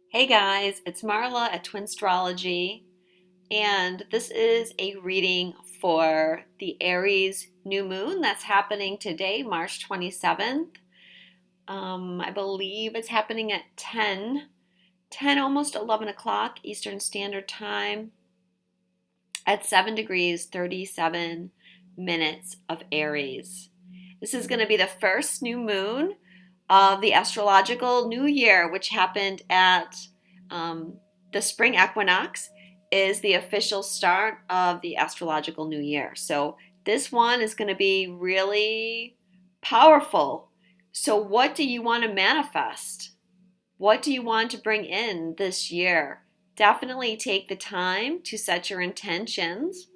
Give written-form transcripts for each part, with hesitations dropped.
Hey guys, it's Marla at Twinstrology, and this is a reading for the Aries New Moon that's happening today, March 27th. I believe it's happening at 10, almost 11 o'clock Eastern Standard Time at 7 degrees, 37 minutes of Aries. This is going to be the first new moon of the astrological new year, which happened at the spring equinox, is the official start of the astrological new year. So this one is going to be really powerful. So what do you want to manifest? What do you want to bring in this year? Definitely take the time to set your intentions.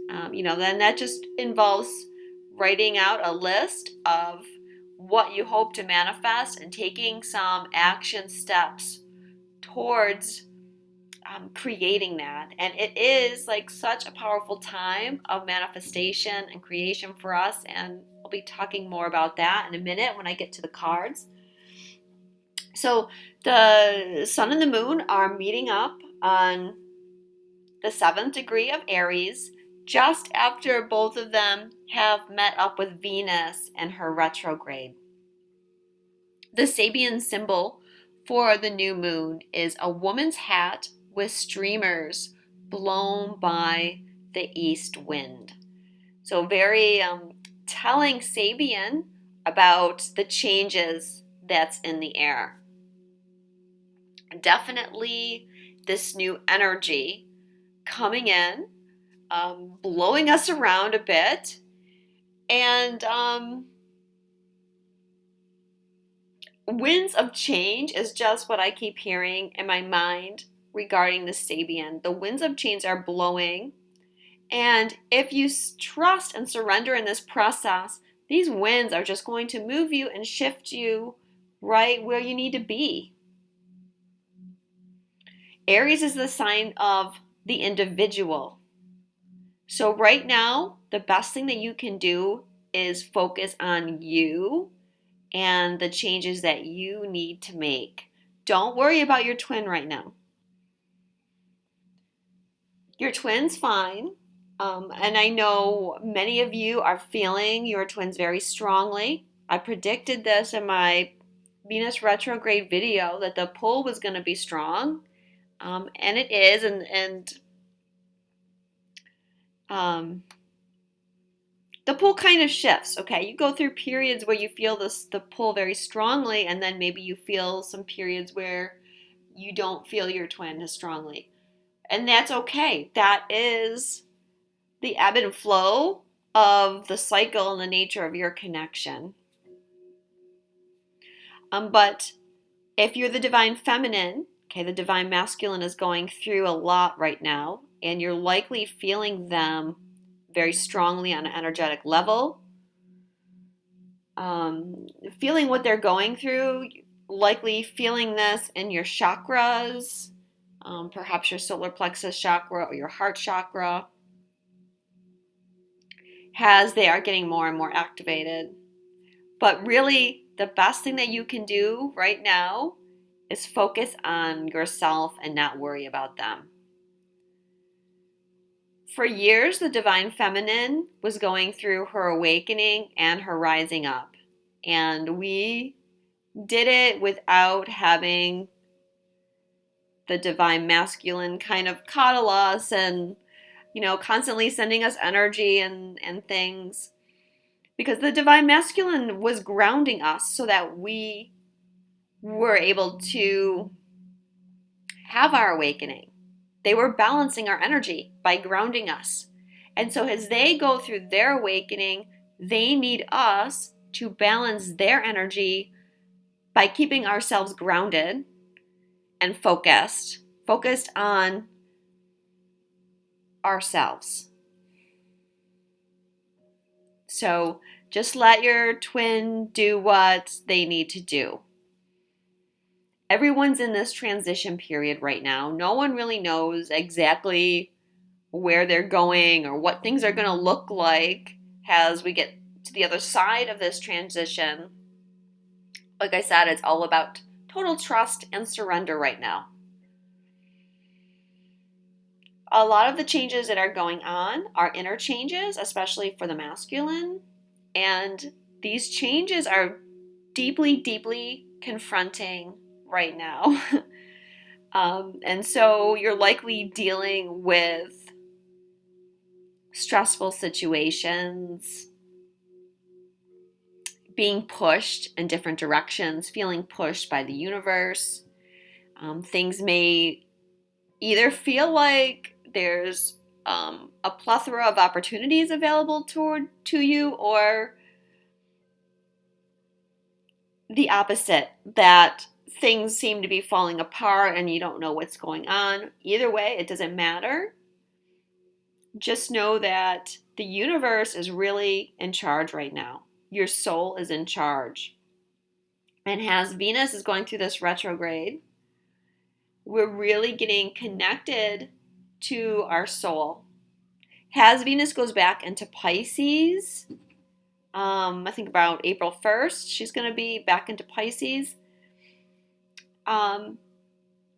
Then that just involves writing out a list of what you hope to manifest and taking some action steps towards creating that. And it is like such a powerful time of manifestation and creation for us. And I'll be talking more about that in a minute when I get to the cards. So the sun and the moon are meeting up on the 7th degree of Aries just after both of them have met up with Venus and her retrograde. The Sabian symbol for the new moon is a woman's hat with streamers blown by the east wind. So very telling Sabian about the changes that's in the air. Definitely this new energy coming in, blowing us around a bit, and winds of change is just what I keep hearing in my mind regarding the Sabian. The winds of change are blowing, and if you trust and surrender in this process, these winds are just going to move you and shift you right where you need to be. Aries is the sign of the individual. So right now, the best thing that you can do is focus on you and the changes that you need to make. Don't worry about your twin right now. Your twin's fine. And I know many of you are feeling your twins very strongly. I predicted this in my Venus retrograde video that the pull was going to be strong. And it is. The pull kind of shifts, okay? You go through periods where you feel the pull very strongly, and then maybe you feel some periods where you don't feel your twin as strongly. And that's okay. That is the ebb and flow of the cycle and the nature of your connection. But if you're the divine feminine, okay, the divine masculine is going through a lot right now, and you're likely feeling them very strongly on an energetic level. Feeling what they're going through, likely feeling this in your chakras, perhaps your solar plexus chakra or your heart chakra, as they are getting more and more activated. But really, the best thing that you can do right now is focus on yourself and not worry about them. For years, the divine feminine was going through her awakening and her rising up. And we did it without having the divine masculine kind of coddle us and, constantly sending us energy and things. Because the divine masculine was grounding us so that we were able to have our awakening. They were balancing our energy by grounding us. And so as they go through their awakening, they need us to balance their energy by keeping ourselves grounded and focused on ourselves. So just let your twin do what they need to do. Everyone's in this transition period right now. No one really knows exactly where they're going or what things are going to look like as we get to the other side of this transition. Like I said, it's all about total trust and surrender right now. a lot of the changes that are going on are inner changes, especially for the masculine. And these changes are deeply, deeply confronting right now. And so you're likely dealing with stressful situations, being pushed in different directions, feeling pushed by the universe. Things may either feel like there's a plethora of opportunities available to you, or the opposite, that things seem to be falling apart and you don't know what's going on. Either way, it doesn't matter. Just know that the universe is really in charge right now. Your soul is in charge. And as Venus is going through this retrograde, we're really getting connected to our soul. As Venus goes back into Pisces, I think about April 1st, she's going to be back into Pisces.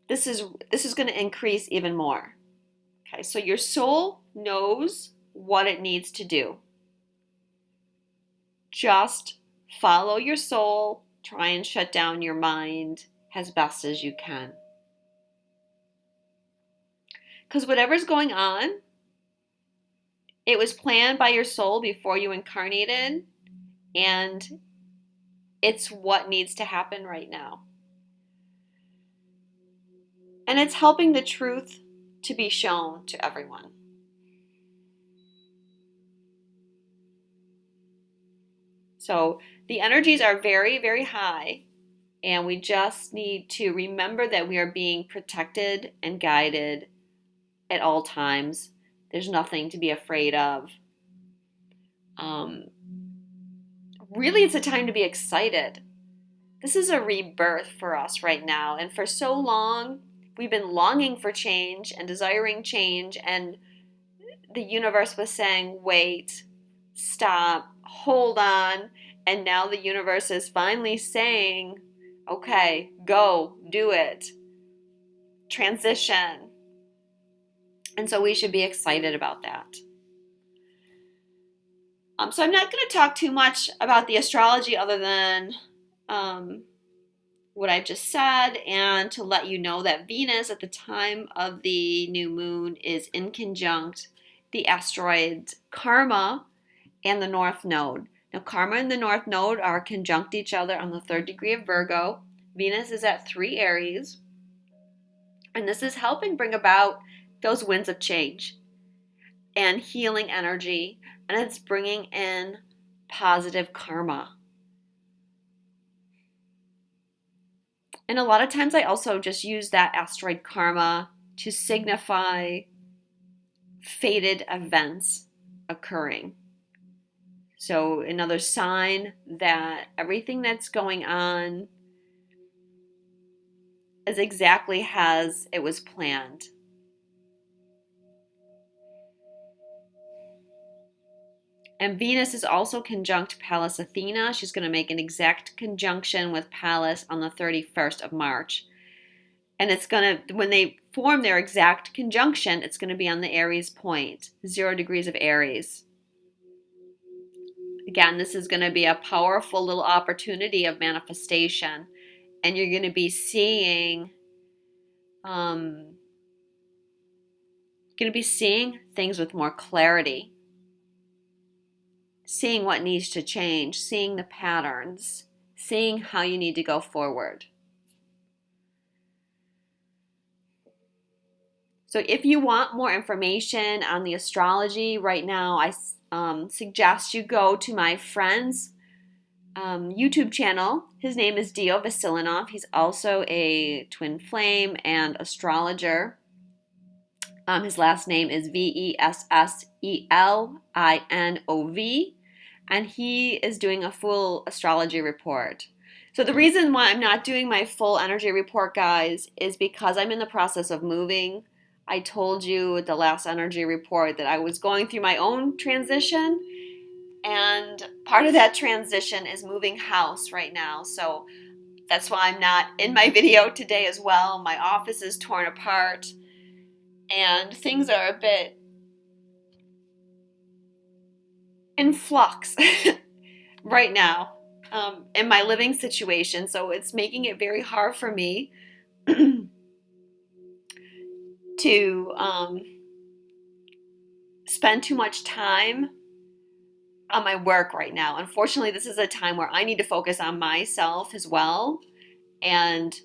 This is going to increase even more. Okay, so your soul knows what it needs to do. Just follow your soul. Try and shut down your mind as best as you can. Because whatever's going on, it was planned by your soul before you incarnated, and it's what needs to happen right now. And it's helping the truth to be shown to everyone. So the energies are very, very high, and we just need to remember that we are being protected and guided at all times. There's nothing to be afraid of. Really, it's a time to be excited. This is a rebirth for us right now. And for so long, we've been longing for change and desiring change. And the universe was saying, wait, stop, hold on. And now the universe is finally saying, okay, go, do it. Transition. And so we should be excited about that. So I'm not going to talk too much about the astrology other than what I've just said, and to let you know that Venus at the time of the new moon is in conjunct the asteroids Karma and the North Node. Now, Karma and the North Node are conjunct each other on the 3rd degree of Virgo. Venus is at 3 Aries, and this is helping bring about those winds of change and healing energy, and it's bringing in positive karma. And a lot of times I also just use that asteroid Karma to signify fated events occurring. So another sign that everything that's going on is exactly as it was planned. And Venus is also conjunct Pallas Athena. She's going to make an exact conjunction with Pallas on the 31st of March. And it's going to, when they form their exact conjunction, it's going to be on the Aries point, 0 degrees of Aries. Again, this is going to be a powerful little opportunity of manifestation. And you're going to be seeing, things with more clarity. Seeing what needs to change, seeing the patterns, seeing how you need to go forward. So if you want more information on the astrology right now, I suggest you go to my friend's YouTube channel. His name is Dio Vasilinov. He's also a twin flame and astrologer. His last name is Vessselinov, and he is doing a full astrology report. So the reason why I'm not doing my full energy report, guys, is because I'm in the process of moving. I told you at the last energy report that I was going through my own transition, and part of that transition is moving house right now. So that's why I'm not in my video today as well. My office is torn apart. and things are a bit in flux right now in my living situation. So it's making it very hard for me to spend too much time on my work right now. Unfortunately, this is a time where I need to focus on myself as well and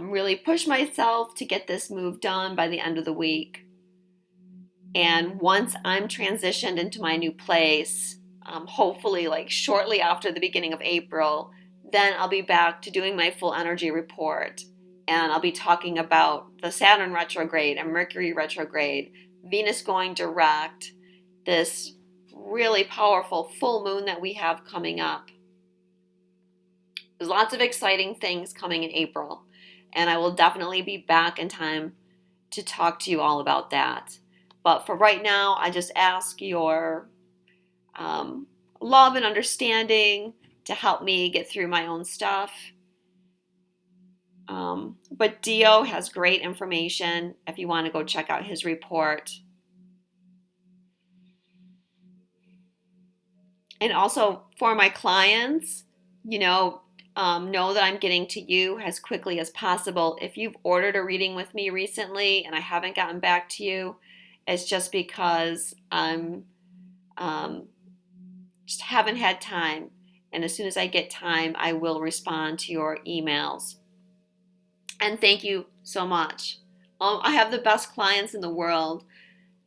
really push myself to get this move done by the end of the week. And once I'm transitioned into my new place, hopefully like shortly after the beginning of April, then I'll be back to doing my full energy report. And I'll be talking about the Saturn retrograde and Mercury retrograde, Venus going direct, this really powerful full moon that we have coming up. There's lots of exciting things coming in April, and I will definitely be back in time to talk to you all about that. But for right now, I just ask your love and understanding to help me get through my own stuff. But Dio has great information if you want to go check out his report. And also for my clients, know that I'm getting to you as quickly as possible. If you've ordered a reading with me recently and I haven't gotten back to you, it's just because I'm just haven't had time. And as soon as I get time, I will respond to your emails. And thank you so much. I have the best clients in the world.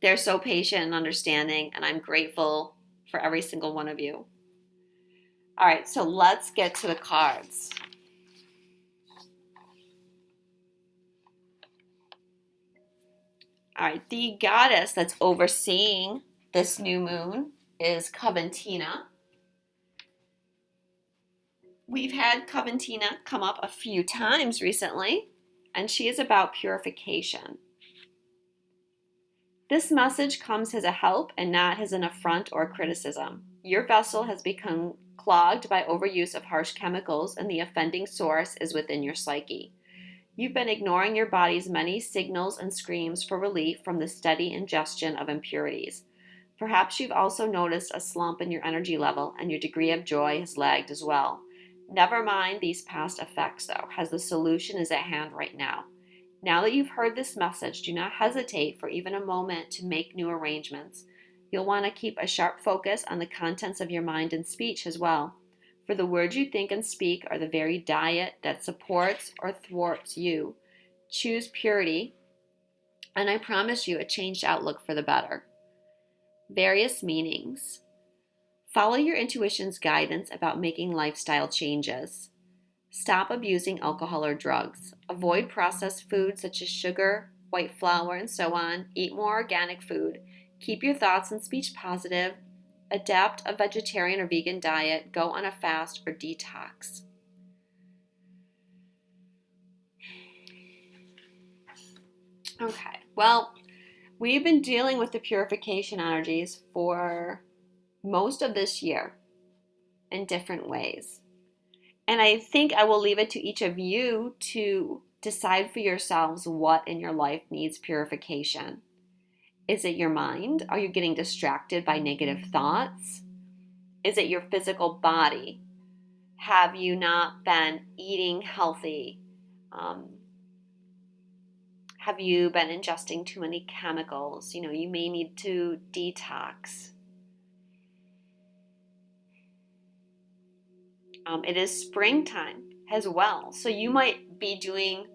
They're so patient and understanding, and I'm grateful for every single one of you. All right, so let's get to the cards. All right, the goddess that's overseeing this new moon is Coventina. We've had Coventina come up a few times recently, and she is about purification. This message comes as a help and not as an affront or criticism. Your vessel has become clogged by overuse of harsh chemicals, and the offending source is within your psyche. You've been ignoring your body's many signals and screams for relief from the steady ingestion of impurities. Perhaps you've also noticed a slump in your energy level, and your degree of joy has lagged as well. Never mind these past effects, though, as the solution is at hand right now. Now that you've heard this message, do not hesitate for even a moment to make new arrangements. You'll want to keep a sharp focus on the contents of your mind and speech as well, for the words you think and speak are the very diet that supports or thwarts you. Choose purity, and I promise you a changed outlook for the better. Various meanings. Follow your intuition's guidance about making lifestyle changes. Stop abusing alcohol or drugs. Avoid processed foods such as sugar, white flour, and so on. Eat more organic food. Keep your thoughts and speech positive. Adapt a vegetarian or vegan diet. Go on a fast or detox. Okay, well, we've been dealing with the purification energies for most of this year in different ways. And I think I will leave it to each of you to decide for yourselves what in your life needs purification. Is it your mind? Are you getting distracted by negative thoughts? Is it your physical body? Have you not been eating healthy? Have you been ingesting too many chemicals? You may need to detox. It is springtime as well. So you might be doing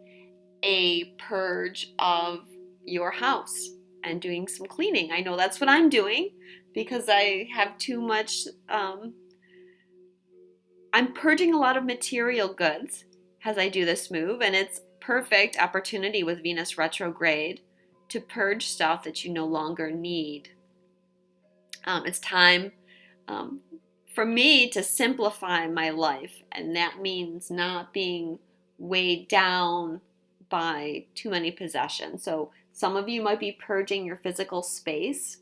a purge of your house and doing some cleaning. I know that's what I'm doing because I have too much. I'm purging a lot of material goods as I do this move, and it's perfect opportunity with Venus retrograde to purge stuff that you no longer need. It's time for me to simplify my life, and that means not being weighed down by too many possessions. So some of you might be purging your physical space.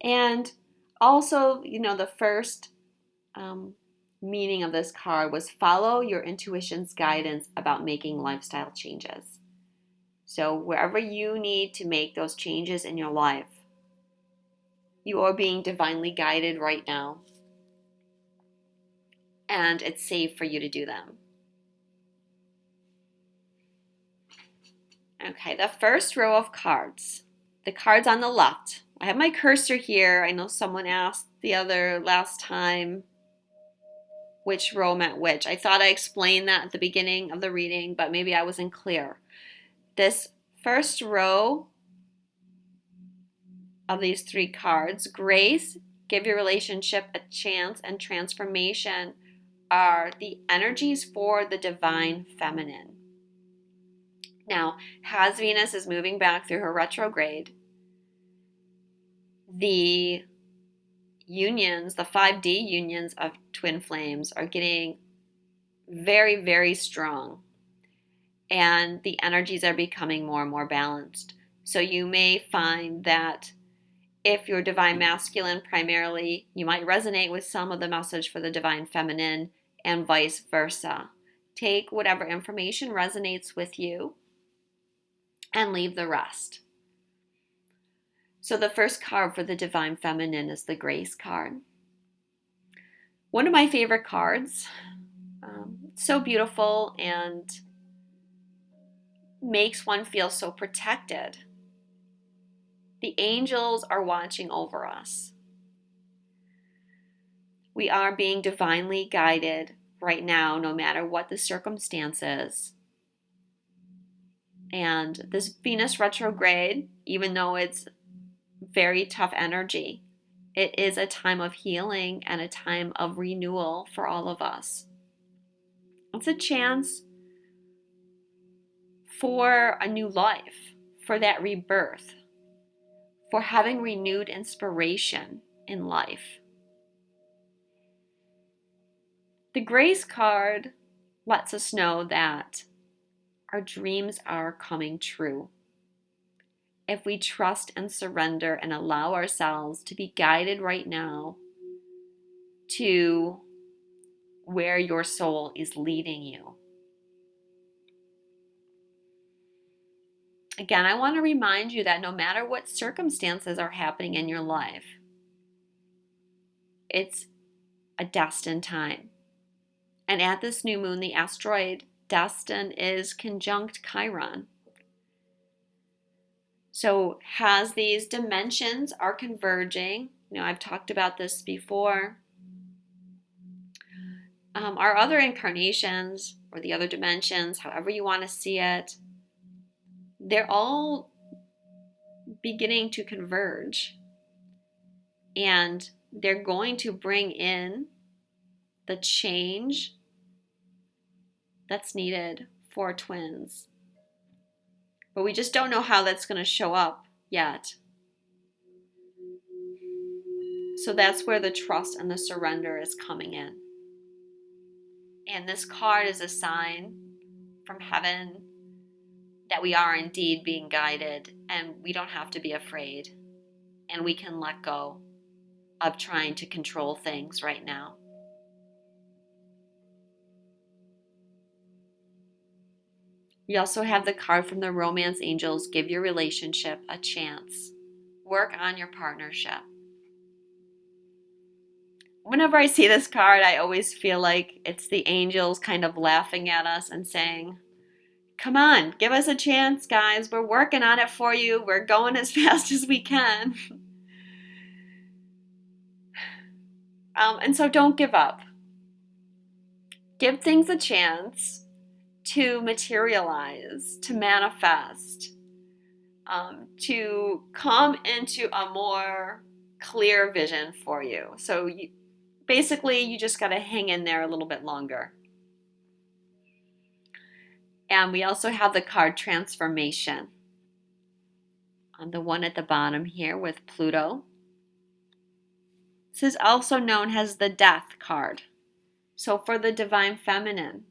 And also, the first meaning of this card was follow your intuition's guidance about making lifestyle changes. So wherever you need to make those changes in your life, you are being divinely guided right now, and it's safe for you to do them. Okay, the first row of cards, the cards on the left. I have my cursor here. I know someone asked last time which row meant which. I thought I explained that at the beginning of the reading, but maybe I wasn't clear. This first row of these 3 cards, grace, give your relationship a chance, and transformation, are the energies for the divine feminine. Now, as Venus is moving back through her retrograde, the unions, the 5D unions of twin flames are getting very, very strong, and the energies are becoming more and more balanced. So you may find that if you're divine masculine primarily, you might resonate with some of the message for the divine feminine, and vice versa. Take whatever information resonates with you and leave the rest. So the first card for the divine feminine is the Grace card. One of my favorite cards. So beautiful and makes one feel so protected. The angels are watching over us. We are being divinely guided right now, no matter what the circumstances. And this Venus retrograde, even though it's very tough energy, it is a time of healing and a time of renewal for all of us. It's a chance for a new life, for that rebirth, for having renewed inspiration in life. The Grace card lets us know that our dreams are coming true. If we trust and surrender and allow ourselves to be guided right now to where your soul is leading you. Again, I want to remind you that no matter what circumstances are happening in your life, it's a destined time. And at this new moon, the asteroid Destin is conjunct Chiron. So as these dimensions are converging, I've talked about this before, our other incarnations or the other dimensions, however you want to see it, they're all beginning to converge, and they're going to bring in the change that's needed for twins. But we just don't know how that's going to show up yet. So that's where the trust and the surrender is coming in. And this card is a sign from heaven that we are indeed being guided, and we don't have to be afraid, and we can let go of trying to control things right now. We also have the card from the romance angels, give your relationship a chance. Work on your partnership. Whenever I see this card, I always feel like it's the angels kind of laughing at us and saying, come on, give us a chance, guys. We're working on it for you. We're going as fast as we can. And so don't give up. Give things a chance to materialize, to manifest, to come into a more clear vision for you. So basically, you just got to hang in there a little bit longer. And we also have the card transformation. On the one at the bottom here with Pluto. This is also known as the Death card. So for the divine feminine,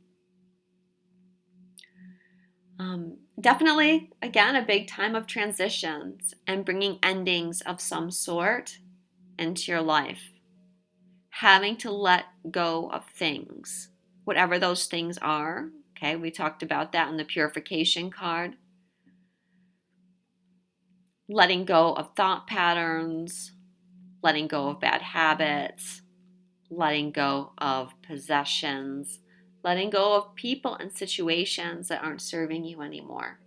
definitely, again, a big time of transitions and bringing endings of some sort into your life. having to let go of things, whatever those things are. Okay, we talked about that in the purification card. Letting go of thought patterns, letting go of bad habits, letting go of possessions, letting go of people and situations that aren't serving you anymore.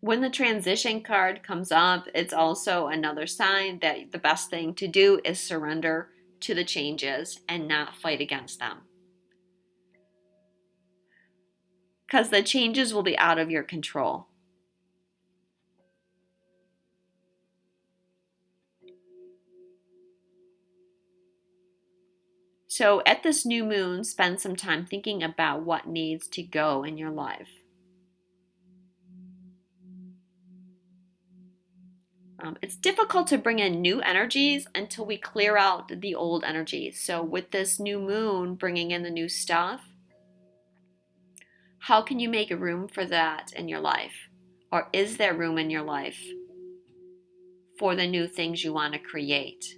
When the transition card comes up, it's also another sign that the best thing to do is surrender to the changes and not fight against them. Because the changes will be out of your control. So at this new moon, spend some time thinking about what needs to go in your life. It's difficult to bring in new energies until we clear out the old energies. So with this new moon bringing in the new stuff, how can you make room for that in your life? Or is there room in your life for the new things you want to create?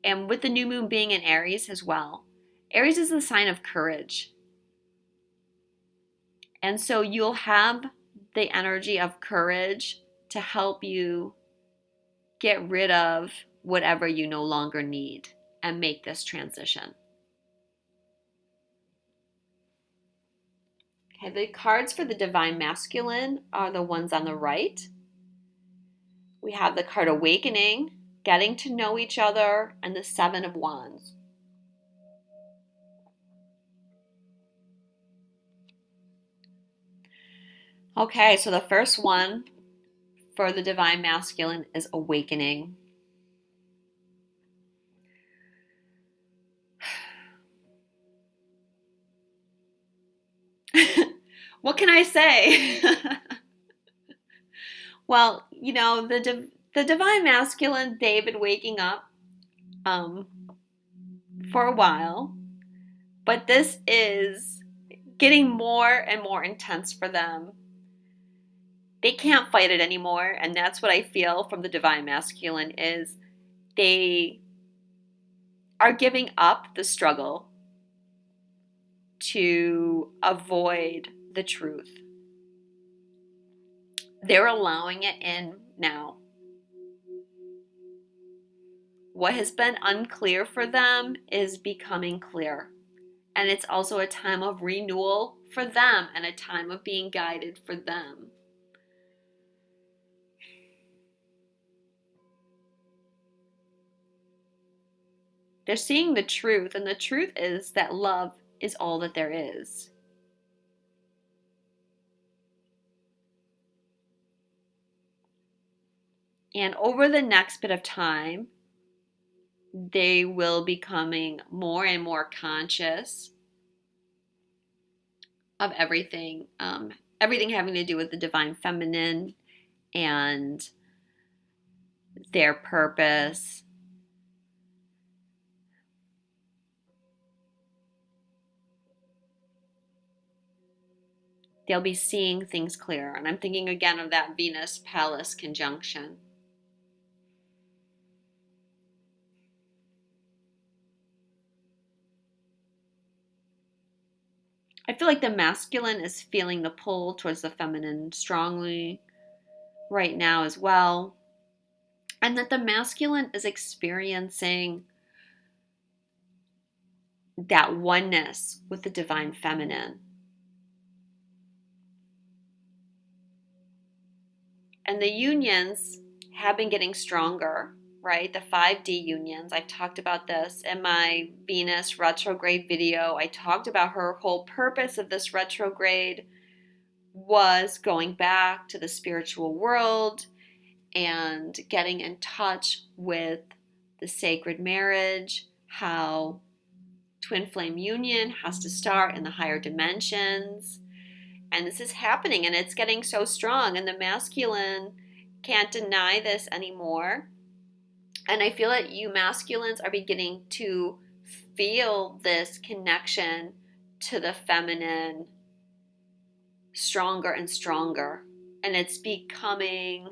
And with the new moon being in Aries as well, Aries is the sign of courage. And so you'll have the energy of courage to help you get rid of whatever you no longer need and make this transition. Okay, the cards for the Divine Masculine are the ones on the right. We have the card Awakening, Getting to Know Each Other, and the Seven of Wands. Okay, so the first one for the Divine Masculine is Awakening. What can I say? Well, you know, the Divine Masculine, they've been waking up for a while, but this is getting more and more intense for them. They can't fight it anymore, and that's what I feel from the Divine Masculine is they are giving up the struggle to avoid the truth. They're allowing it in now. What has been unclear for them is becoming clear. And it's also a time of renewal for them and a time of being guided for them. They're seeing the truth, and the truth is that love is all that there is. And over the next bit of time, they will be becoming more and more conscious of everything, everything having to do with the divine feminine and their purpose. They'll be seeing things clearer. And I'm thinking again of that Venus-Pallas conjunction. I feel like the masculine is feeling the pull towards the feminine strongly right now as well. And that the masculine is experiencing that oneness with the divine feminine. And the unions have been getting stronger, right? The 5D unions. I've talked about this in my Venus retrograde video. I talked about her whole purpose of this retrograde was going back to the spiritual world and getting in touch with the sacred marriage, how twin flame union has to start in the higher dimensions. And this is happening, and it's getting so strong, and the masculine can't deny this anymore. And I feel that you masculines are beginning to feel this connection to the feminine stronger and stronger. And it's becoming,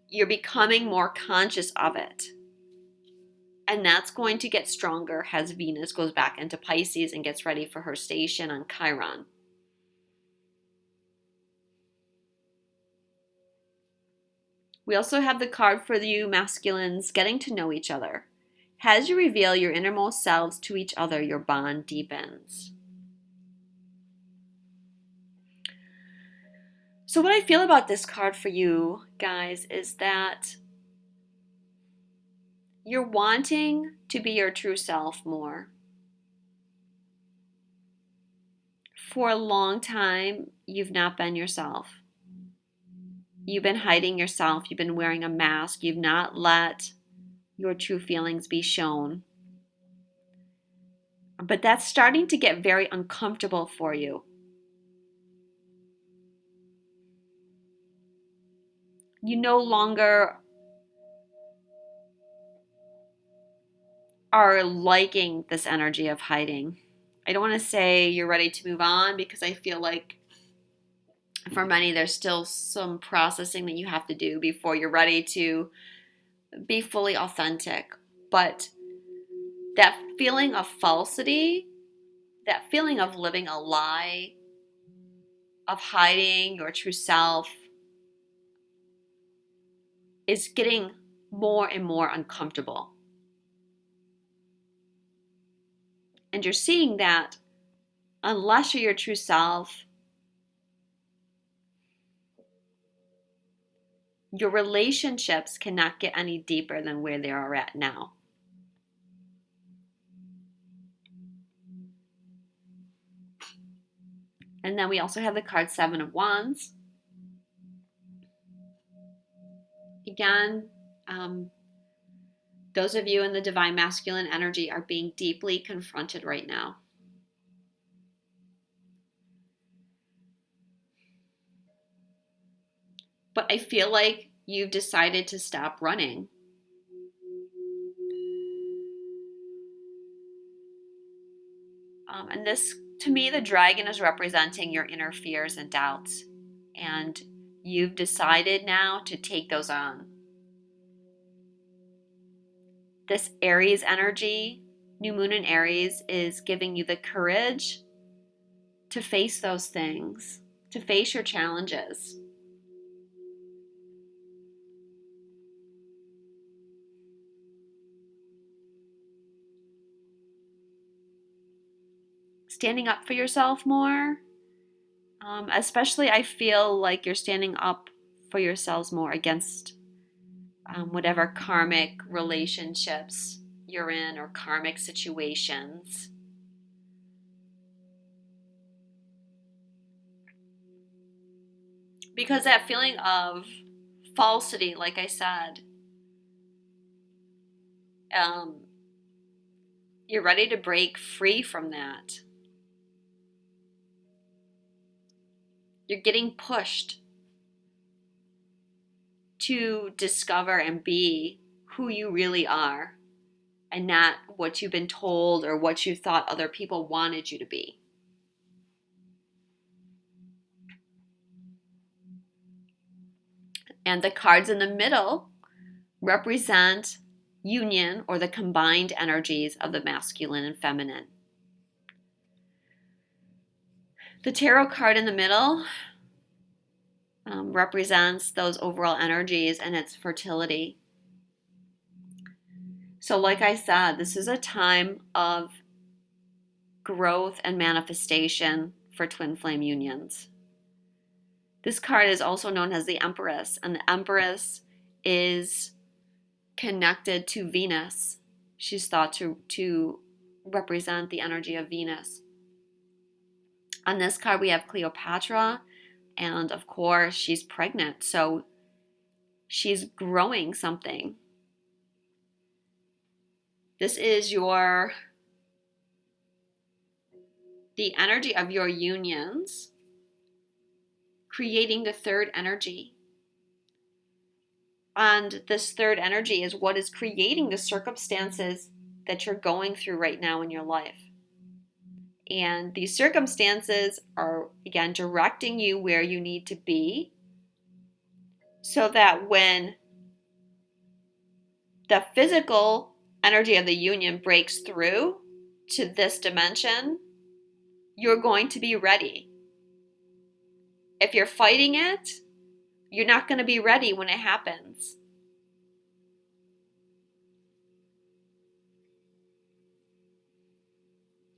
you're becoming more conscious of it. And that's going to get stronger as Venus goes back into Pisces and gets ready for her station on Chiron. We also have the card for you masculines, getting to know each other. As you reveal your innermost selves to each other, your bond deepens. So what I feel about this card for you guys is that you're wanting to be your true self more. For a long time, you've not been yourself. You've been hiding yourself. You've been wearing a mask. You've not let your true feelings be shown. But that's starting to get very uncomfortable for you. You no longer are liking this energy of hiding. I don't want to say you're ready to move on, because I feel like for many there's still some processing that you have to do before you're ready to be fully authentic. But that feeling of falsity, that feeling of living a lie, of hiding your true self, is getting more and more uncomfortable. And you're seeing that unless you're your true self, your relationships cannot get any deeper than where they are at now. And then we also have the card Seven of Wands. Again, those of you in the divine masculine energy are being deeply confronted right now. But I feel like you've decided to stop running. And this, to me, the dragon is representing your inner fears and doubts. And you've decided now to take those on. This Aries energy, new moon in Aries, is giving you the courage to face those things, to face your challenges. Standing up for yourself more. Especially I feel like you're standing up for yourselves more against whatever karmic relationships you're in or karmic situations. Because that feeling of falsity, like I said, you're ready to break free from that. You're getting pushed to discover and be who you really are, and not what you've been told or what you thought other people wanted you to be. And the cards in the middle represent union, or the combined energies of the masculine and feminine. The tarot card in the middle represents those overall energies and its fertility. So like I said, this is a time of growth and manifestation for twin flame unions. This card is also known as the Empress, and the Empress is connected to Venus. She's thought to represent the energy of Venus. On this card we have Cleopatra, and of course she's pregnant, so she's growing something. This is the energy of your unions creating the third energy. And this third energy is what is creating the circumstances that you're going through right now in your life. And these circumstances are, again, directing you where you need to be so that when the physical energy of the union breaks through to this dimension, you're going to be ready. If you're fighting it, you're not going to be ready when it happens.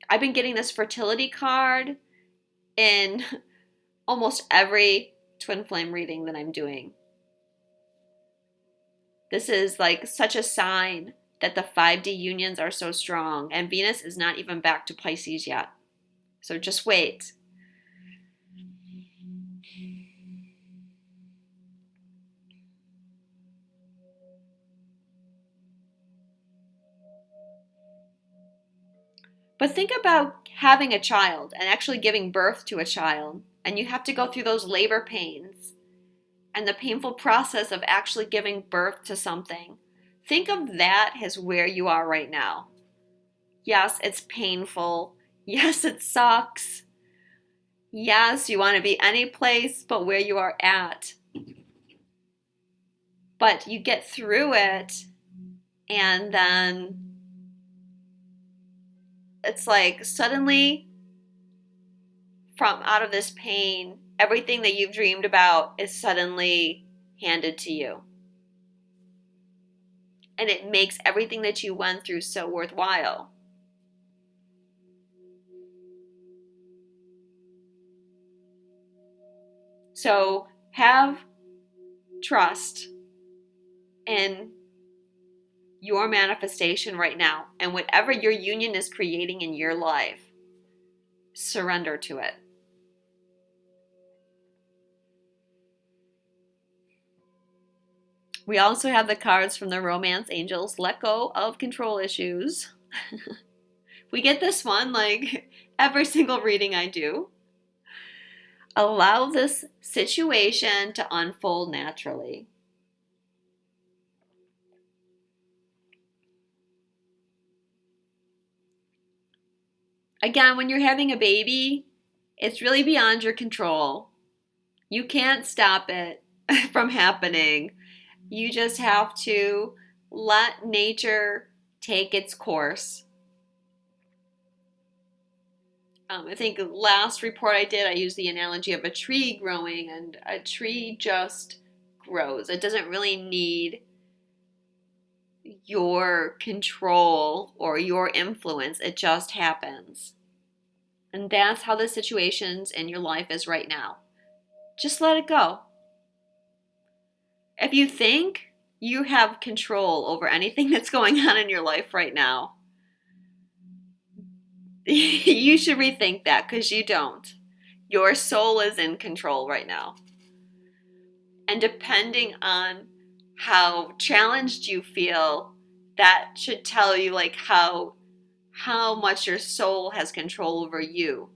I've been getting this fertility card in almost every twin flame reading that I'm doing. This is like such a sign that the 5D unions are so strong, and Venus is not even back to Pisces yet. So just wait. But think about having a child and actually giving birth to a child, and you have to go through those labor pains and the painful process of actually giving birth to something. Think of that as where you are right now. Yes, it's painful. Yes, it sucks. Yes, you want to be any place but where you are at. But you get through it, and then it's like suddenly from out of this pain, everything that you've dreamed about is suddenly handed to you. And it makes everything that you went through so worthwhile. So have trust in your manifestation right now, and whatever your union is creating in your life, surrender to it. We also have the cards from the romance angels. Let go of control issues. We get this one like every single reading I do. Allow this situation to unfold naturally. Again, when you're having a baby, it's really beyond your control. You can't stop it from happening. You just have to let nature take its course. I think last report I did, I used the analogy of a tree growing, and a tree just grows. It doesn't really need your control or your influence. It just happens. And that's how the situations in your life is right now. Just let it go. If you think you have control over anything that's going on in your life right now, you should rethink that, because you don't. Your soul is in control right now. And depending on how challenged you feel, that should tell you like how much your soul has control over you.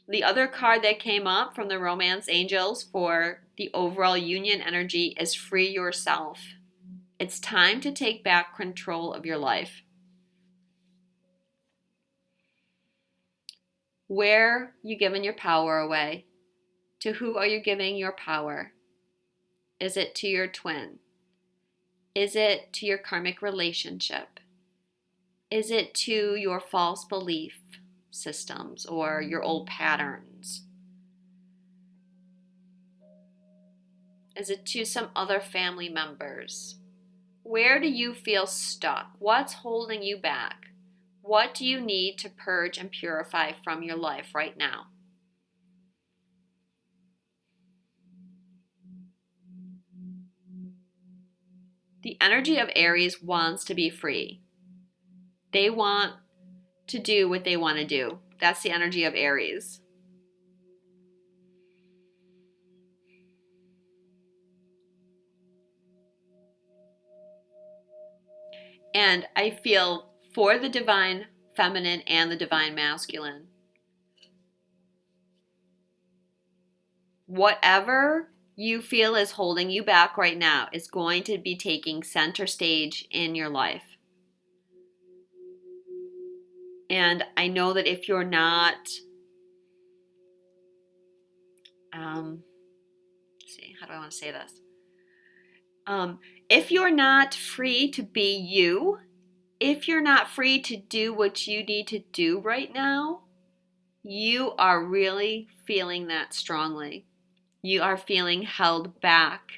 The other card that came up from the romance angels for the overall union energy is free yourself. It's time to take back control of your life. Where are you giving your power away? To who are you giving your power? Is it to your twin? Is it to your karmic relationship? Is it to your false belief systems or your old patterns? Is it to some other family members? Where do you feel stuck? What's holding you back? What do you need to purge and purify from your life right now? The energy of Aries wants to be free. They want to do what they want to do. That's the energy of Aries. And I feel for the divine feminine and the divine masculine, whatever you feel is holding you back right now is going to be taking center stage in your life. And I know that if you're not, see, how do I want to say this? If you're not free to be you, if you're not free to do what you need to do right now, you are really feeling that strongly. You are feeling held back,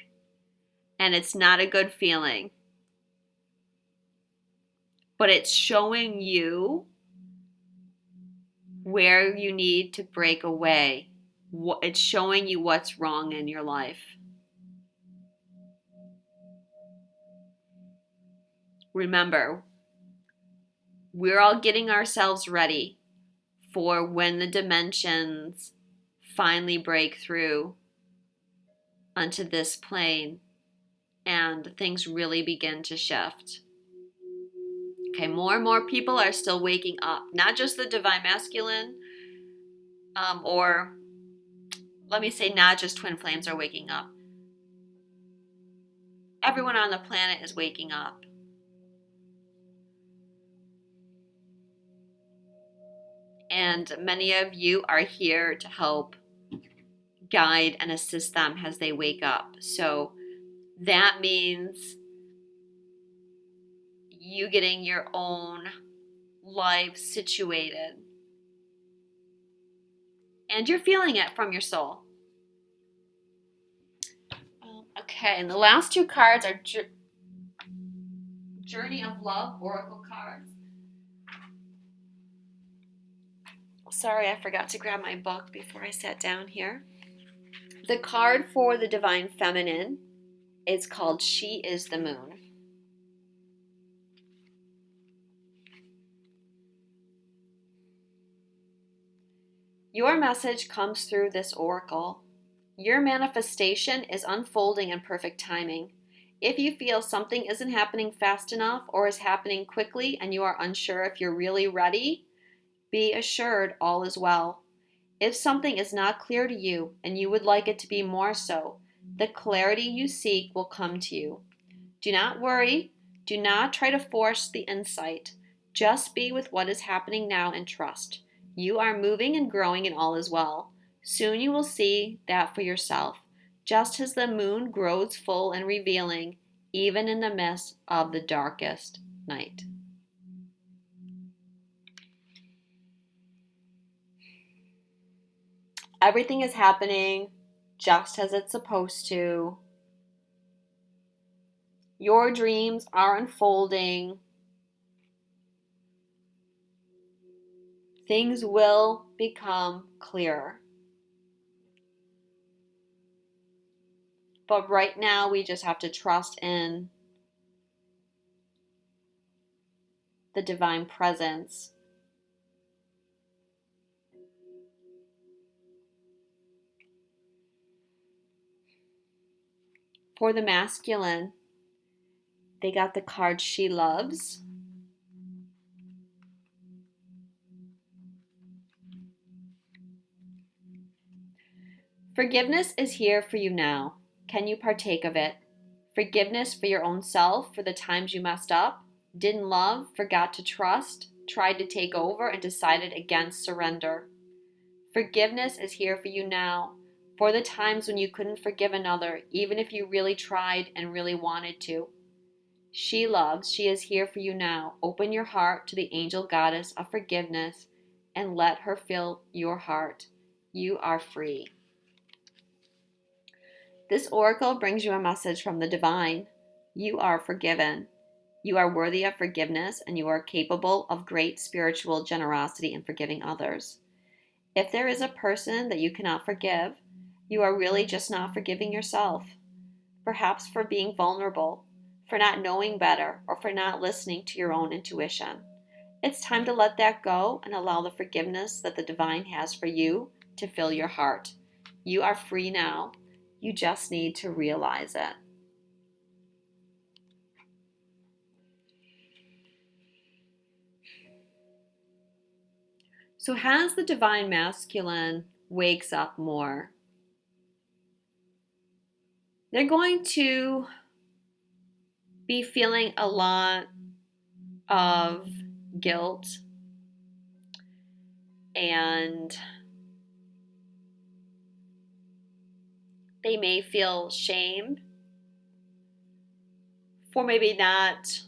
and it's not a good feeling. But it's showing you where you need to break away. It's showing you what's wrong in your life. Remember, we're all getting ourselves ready for when the dimensions finally break through onto this plane and things really begin to shift. Okay, more and more people are still waking up, not just the divine masculine, or let me say, not just twin flames are waking up. Everyone on the planet is waking up. And many of you are here to help guide and assist them as they wake up. So that means you getting your own life situated. And you're feeling it from your soul. Okay, and the last two cards are Journey of Love Oracle cards. Sorry, I forgot to grab my book before I sat down here. The card for the Divine Feminine is called She is the Moon. Your message comes through this oracle. Your manifestation is unfolding in perfect timing. If you feel something isn't happening fast enough or is happening quickly and you are unsure if you're really ready, be assured all is well. If something is not clear to you and you would like it to be more so, the clarity you seek will come to you. Do not worry. Do not try to force the insight. Just be with what is happening now and trust. You are moving and growing and all is well. Soon you will see that for yourself, just as the moon grows full and revealing, even in the midst of the darkest night. Everything is happening just as it's supposed to. Your dreams are unfolding. Things will become clearer. But right now, we just have to trust in the divine presence. For the masculine, they got the card She Loves. Forgiveness is here for you now. Can you partake of it? Forgiveness for your own self, for the times you messed up, didn't love, forgot to trust, tried to take over, and decided against surrender. Forgiveness is here for you now, for the times when you couldn't forgive another, even if you really tried and really wanted to. She loves, she is here for you now. Open your heart to the angel goddess of forgiveness and let her fill your heart. You are free. This oracle brings you a message from the divine. You are forgiven. You are worthy of forgiveness and you are capable of great spiritual generosity in forgiving others. If there is a person that you cannot forgive, you are really just not forgiving yourself. Perhaps for being vulnerable, for not knowing better, or for not listening to your own intuition. It's time to let that go and allow the forgiveness that the divine has for you to fill your heart. You are free now. You just need to realize it. So as the divine masculine wakes up more, they're going to be feeling a lot of guilt, and they may feel shame for maybe not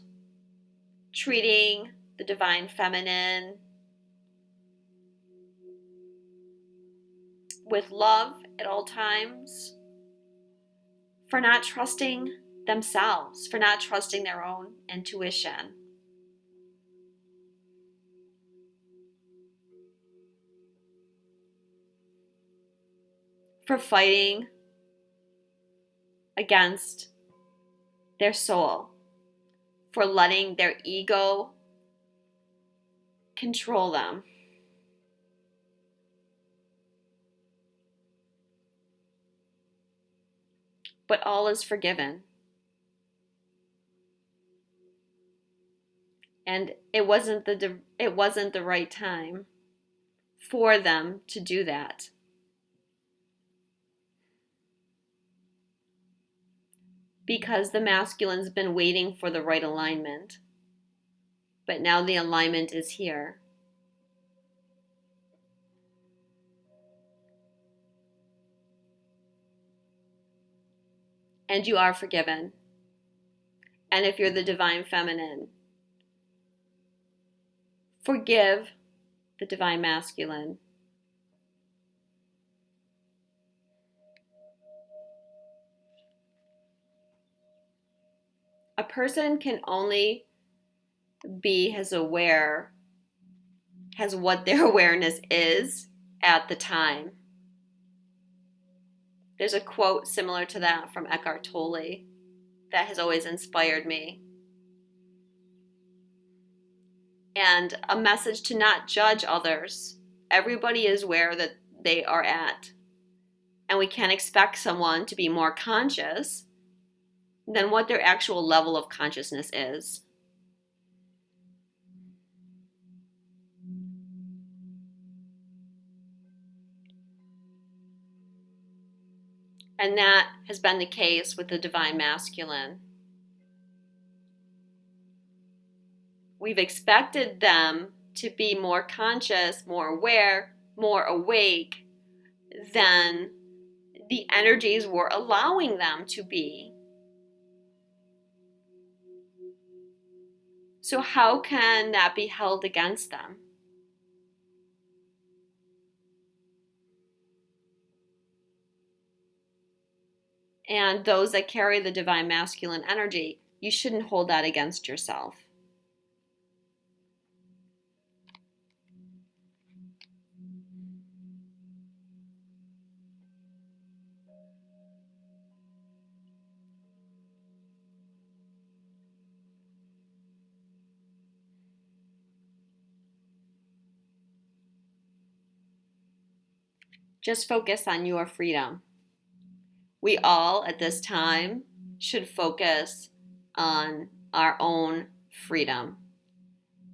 treating the divine feminine with love at all times, for not trusting themselves, for not trusting their own intuition. For fighting against their soul, for letting their ego control them. But all is forgiven. And it wasn't the right time for them to do that. Because the masculine's been waiting for the right alignment. But now the alignment is here. And you are forgiven. And if you're the divine feminine, forgive the divine masculine. A person can only be as aware as what their awareness is at the time. There's a quote similar to that from Eckhart Tolle that has always inspired me. And a message to not judge others. Everybody is where that they are at. And we can't expect someone to be more conscious than what their actual level of consciousness is. And that has been the case with the divine masculine. We've expected them to be more conscious, more aware, more awake than the energies were allowing them to be. So how can that be held against them? And those that carry the divine masculine energy, you shouldn't hold that against yourself. Just focus on your freedom. We all at this time should focus on our own freedom.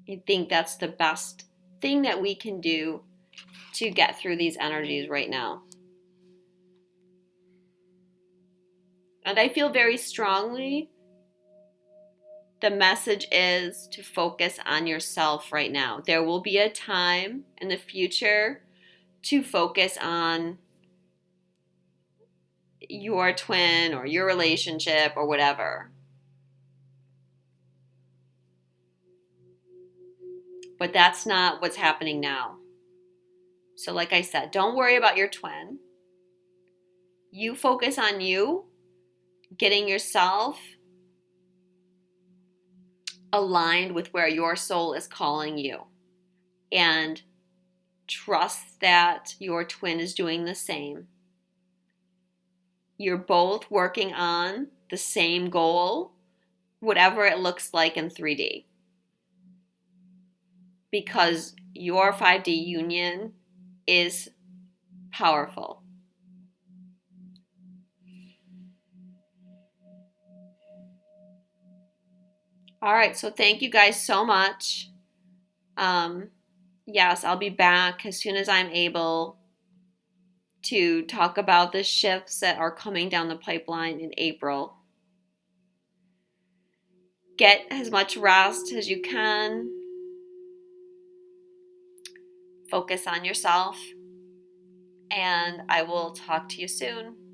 I think that's the best thing that we can do to get through these energies right now. And I feel very strongly the message is to focus on yourself right now. There will be a time in the future to focus on your twin or your relationship or whatever. But that's not what's happening now. So like I said, don't worry about your twin. You focus on you, getting yourself aligned with where your soul is calling you. And trust that your twin is doing the same. You're both working on the same goal, whatever it looks like in 3D. Because your 5D union is powerful. All right, so thank you guys so much. Yes, I'll be back as soon as I'm able to talk about the shifts that are coming down the pipeline in April. Get as much rest as you can. Focus on yourself, and I will talk to you soon.